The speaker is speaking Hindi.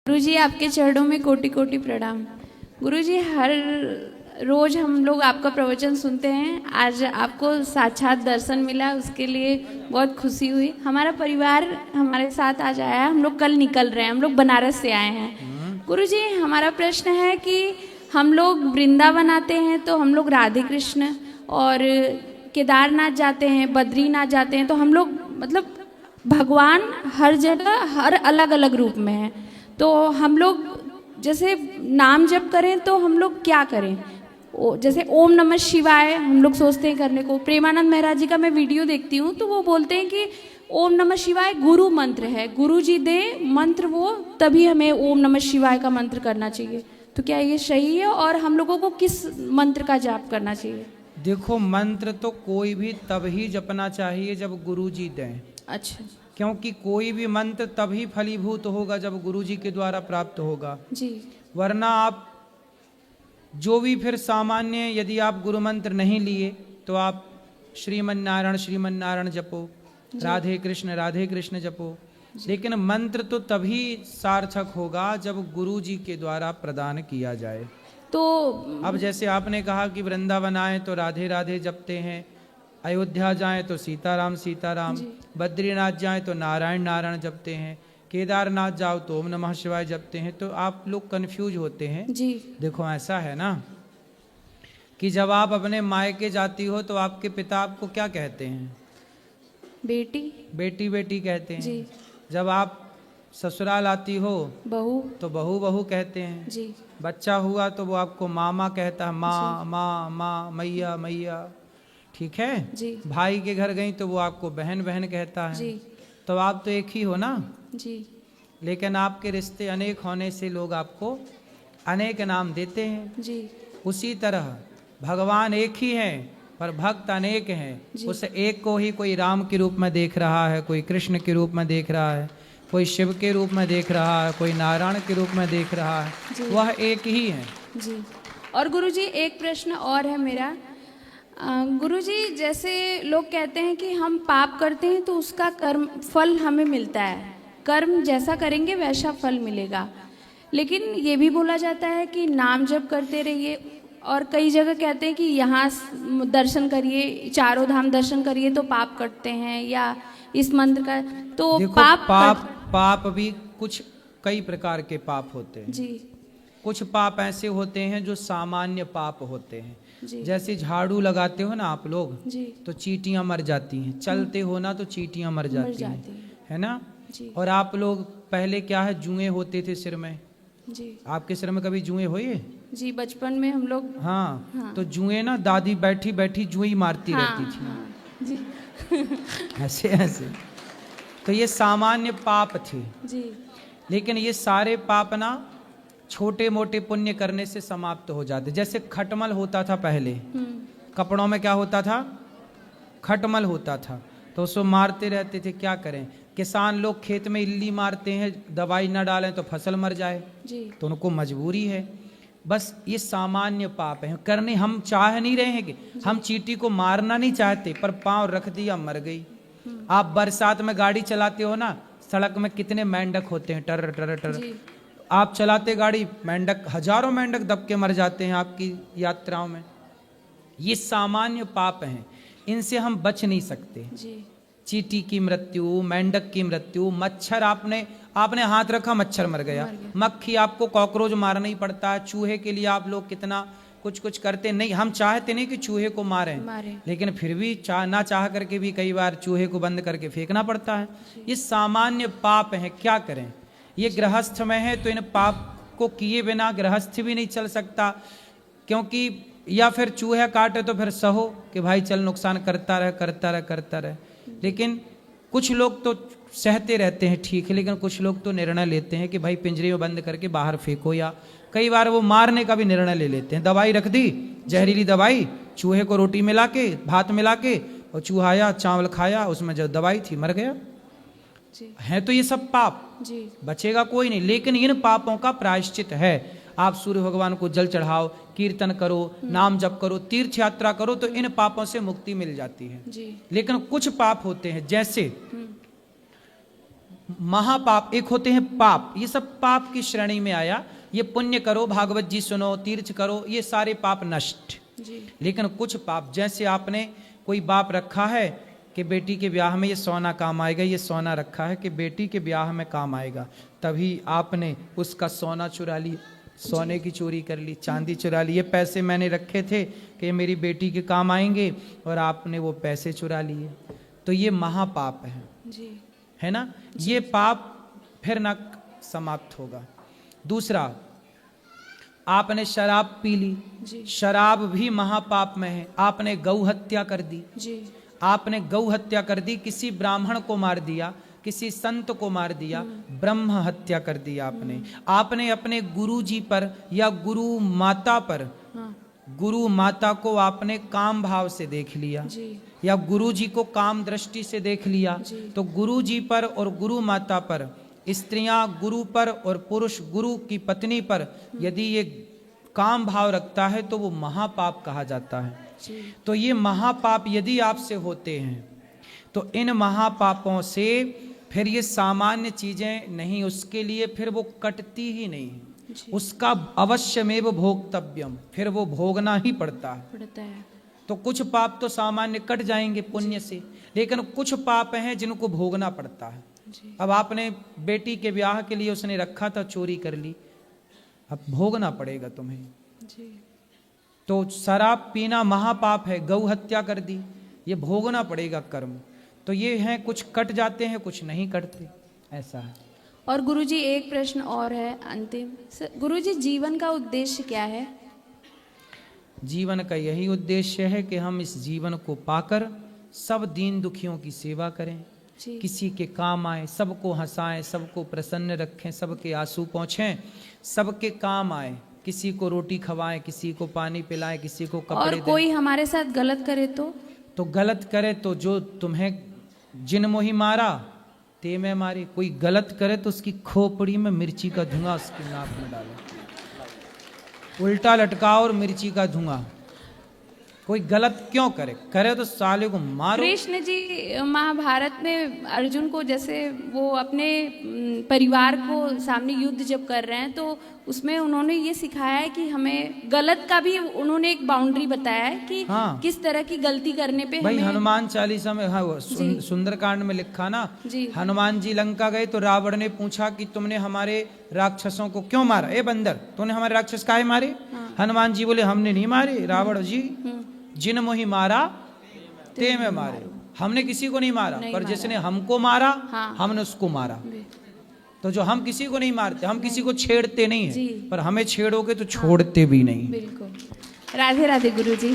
गुरुजी आपके चरणों में कोटि कोटि प्रणाम। गुरुजी हर रोज हम लोग आपका प्रवचन सुनते हैं, आज आपको साक्षात दर्शन मिला, उसके लिए बहुत खुशी हुई। हमारा परिवार हमारे साथ आज आया है, हम लोग कल निकल रहे हैं, हम लोग बनारस से आए हैं। गुरुजी हमारा प्रश्न है कि हम लोग वृंदावन आते हैं तो हम लोग राधे कृष्ण, और केदारनाथ जाते हैं, बद्रीनाथ जाते हैं, तो हम लोग मतलब भगवान हर जगह हर अलग अलग रूप में है। तो हम लोग जैसे नाम जप करें तो हम लोग क्या करें? जैसे ओम नमः शिवाय हम लोग सोचते हैं करने को। प्रेमानंद महाराज जी का मैं वीडियो देखती हूँ तो वो बोलते हैं कि ओम नमः शिवाय गुरु मंत्र है, गुरु जी दे मंत्र वो, तभी हमें ओम नमः शिवाय का मंत्र करना चाहिए। तो क्या ये सही है और हम लोगों को किस मंत्र का जाप करना चाहिए? देखो, मंत्र तो कोई भी तब ही जपना चाहिए जब गुरु जी दें। अच्छा। क्योंकि कोई भी मंत्र तभी फलीभूत होगा जब गुरु जी के द्वारा प्राप्त होगा जी। वरना आप जो भी फिर सामान्य, यदि आप गुरु मंत्र नहीं लिए तो आप श्रीमन नारायण जपो, राधे कृष्ण जपो, लेकिन मंत्र तो तभी सार्थक होगा जब गुरु जी के द्वारा प्रदान किया जाए। तो अब जैसे आपने कहा कि वृंदावन आए तो राधे राधे जपते हैं, अयोध्या जाएं तो सीताराम सीताराम, बद्रीनाथ जाएं तो नारायण नारायण जपते हैं, केदारनाथ जाओ तो ओम नमः शिवाय जपते हैं, तो आप लोग कंफ्यूज होते हैं जी। देखो ऐसा है ना कि जब आप अपने मायके जाती हो तो आपके पिता आपको क्या कहते हैं? बेटी बेटी बेटी कहते हैं जी। जब आप ससुराल आती हो बहू तो बहू बहू कहते हैं जी। बच्चा हुआ तो वो आपको मामा कहता है, माँ माँ माँ, मैया मैया, ठीक है जी। भाई के घर गई तो वो आपको बहन बहन कहता है जी। तो आप तो एक ही हो ना जी। लेकिन आपके रिश्ते अनेक होने से लोग आपको अनेक नाम देते हैं जी। उसी तरह भगवान एक ही है पर भक्त अनेक हैं। उस एक को ही कोई राम के रूप में देख रहा है, कोई कृष्ण के रूप में देख रहा है, कोई शिव के रूप में देख रहा है, कोई नारायण के रूप में देख रहा है, वह एक ही है जी। और गुरुजी एक प्रश्न और है मेरा। गुरुजी जैसे लोग कहते हैं कि हम पाप करते हैं तो उसका कर्म फल हमें मिलता है, कर्म जैसा करेंगे वैसा फल मिलेगा, लेकिन ये भी बोला जाता है कि नाम जप करते रहिए, और कई जगह कहते हैं कि यहाँ दर्शन करिए, चारों धाम दर्शन करिए तो पाप कटते हैं, या इस मंत्र का तो पाप भी कुछ कई प्रकार के पाप होते हैं जी। कुछ पाप ऐसे होते हैं जो सामान्य पाप होते हैं, जैसे झाड़ू लगाते हो ना आप लोग जी। तो चींटियां मर जाती हैं, चलते हो ना तो चींटियां मर जाती हैं, है ना जी। और आप लोग पहले क्या है, जुएं होते थे सिर में जी। आपके सिर में कभी जुएं हुए जी? बचपन में हम लोग हाँ। तो जुएं ना दादी बैठी बैठी जुएं मारती रहती थी जी। ऐसे ऐसे, तो ये सामान्य पाप थे जी। लेकिन ये सारे पाप ना छोटे मोटे पुण्य करने से समाप्त हो जाते। जैसे खटमल होता था पहले, कपड़ों में क्या होता था? खटमल होता था, तो उसको मारते रहते थे। क्या करें, किसान लोग खेत में इल्ली मारते हैं, दवाई न डालें तो फसल मर जाए जी। तो उनको मजबूरी है। बस ये सामान्य पाप है, करने हम चाह नहीं रहे हैं कि हम चींटी को मारना नहीं चाहते, पर पांव रख दिया मर गई। आप बरसात में गाड़ी चलाते हो ना, सड़क में कितने मेंढक होते हैं, टर टर टर, आप चलाते गाड़ी, मेंढक हजारों मेंढक दब के मर जाते हैं आपकी यात्राओं में। ये सामान्य पाप हैं, इनसे हम बच नहीं सकते जी। चींटी की मृत्यु, मेंढक की मृत्यु, मच्छर, आपने हाथ रखा मच्छर मर गया, मक्खी, आपको कॉकरोच मारना ही पड़ता है, चूहे के लिए आप लोग कितना कुछ करते नहीं। हम चाहते नहीं कि चूहे को मारें, लेकिन फिर भी ना चाह करके भी कई बार चूहे को बंद करके फेंकना पड़ता है। ये सामान्य पाप है, क्या करें। ये गृहस्थ में है तो इन पाप को किए बिना गृहस्थ भी नहीं चल सकता, क्योंकि या फिर चूहे काटे तो फिर सहो कि भाई चल नुकसान करता रहे। लेकिन कुछ लोग तो सहते रहते हैं, ठीक है, लेकिन कुछ लोग तो निर्णय लेते हैं कि भाई पिंजरे में बंद करके बाहर फेंको, या कई बार वो मारने का भी निर्णय ले लेते हैं। दवाई रख दी, जहरीली दवाई, चूहे को रोटी मिला के, भात मिला के, और चूहा आया, चावल खाया, उसमें जो दवाई थी मर गया है। तो ये सब पाप जी। बचेगा कोई नहीं, लेकिन इन पापों का प्रायश्चित है। आप सूर्य भगवान को जल चढ़ाओ, कीर्तन करो, नाम जप करो, तीर्थ यात्रा करो, तो इन पापों से मुक्ति मिल जाती है जी। लेकिन कुछ पाप होते हैं, जैसे महापाप, एक होते हैं पाप, ये सब पाप की श्रेणी में आया। ये पुण्य करो, भागवत जी सुनो, तीर्थ करो, ये सारे पाप नष्ट। लेकिन कुछ पाप, जैसे आपने कोई बाप रखा है कि बेटी के ब्याह में ये सोना काम आएगा, ये सोना रखा है कि बेटी के ब्याह में काम आएगा, तभी आपने उसका सोना चुरा लिया, सोने की चोरी कर ली, चांदी चुरा ली। ये पैसे मैंने रखे थे कि मेरी बेटी के काम आएंगे और आपने वो पैसे चुरा लिए, तो ये महापाप है ना। ये पाप फिर ना समाप्त होगा। दूसरा, आपने शराब पी ली, शराब भी महापाप में है। आपने गौ हत्या कर दी, आपने गौ हत्या कर दी, किसी ब्राह्मण को मार दिया, किसी संत को मार दिया, ब्रह्म हत्या कर दी आपने। आपने अपने गुरु जी पर या गुरु माता पर, गुरु माता को आपने काम भाव से देख लिया या गुरु जी को काम दृष्टि से देख लिया, तो गुरु जी पर और गुरु माता पर, स्त्रियां गुरु पर और पुरुष गुरु की पत्नी पर यदि ये काम भाव रखता है तो वो महापाप कहा जाता है। तो ये महापाप यदि आपसे होते हैं तो इन महापापों से फिर ये सामान्य चीजें नहीं, उसके लिए फिर वो कटती ही नहीं, उसका अवश्यमेव भोक्तव्यम, फिर वो भोगना ही पड़ता है। तो कुछ पाप तो सामान्य कट जाएंगे पुण्य से, लेकिन कुछ पाप हैं जिनको भोगना पड़ता है। अब आपने बेटी के ब्याह के लिए उसने रखा था, चोरी कर ली, अब भोगना पड़ेगा तुम्हें। तो शराब पीना महापाप है, गौ हत्या कर दी, ये भोगना पड़ेगा कर्म। तो ये हैं, कुछ कट जाते हैं, कुछ नहीं कटते, ऐसा है। और गुरुजी एक प्रश्न और है अंतिम। गुरुजी, जीवन का उद्देश्य क्या है? जीवन का यही उद्देश्य है कि हम इस जीवन को पाकर सब दीन दुखियों की सेवा करें, किसी के काम आए, सबको हंसाएं, सबको प्रसन्न रखें, सबके आंसू पोंछें, सबके काम आए, किसी को रोटी खवाएं, किसी को पानी पिलाएं, किसी को कपड़े दें। और कोई हमारे साथ गलत करे तो गलत करे तो जो तुम्हें जिन मोही मारा ते में मारे, कोई गलत करे तो उसकी खोपड़ी में मिर्ची का धुआं उसकी नाक में डालो, उल्टा लटकाओ और मिर्ची का धुआं। कोई गलत क्यों करे, करे तो साले को मारो। कृष्ण जी महाभारत में अर्जुन को, जैसे वो अपने परिवार को सामने युद्ध जब कर रहे हैं, तो उसमें उन्होंने ये सिखाया है कि हमें गलत का भी उन्होंने एक बाउंड्री बताया है कि किस तरह की गलती करने पे भाई हमें। हनुमान चालीसा में सुंदरकांड में लिखा ना, हनुमान जी लंका गए तो रावण ने पूछा कि तुमने हमारे राक्षसों को क्यों मारा, ए बंदर तूने हमारे राक्षस काहे मारे? हनुमान जी बोले हमने नहीं मारे रावण जी, जिन मोहि मारा ते में मारे। हमने किसी को नहीं मारा, पर जिसने हमको मारा हमने उसको मारा। तो जो हम किसी को नहीं मारते, हम किसी को छेड़ते नहीं है, पर हमें छेड़ोगे तो छोड़ते भी नहीं। बिल्कुल। राधे राधे गुरुजी।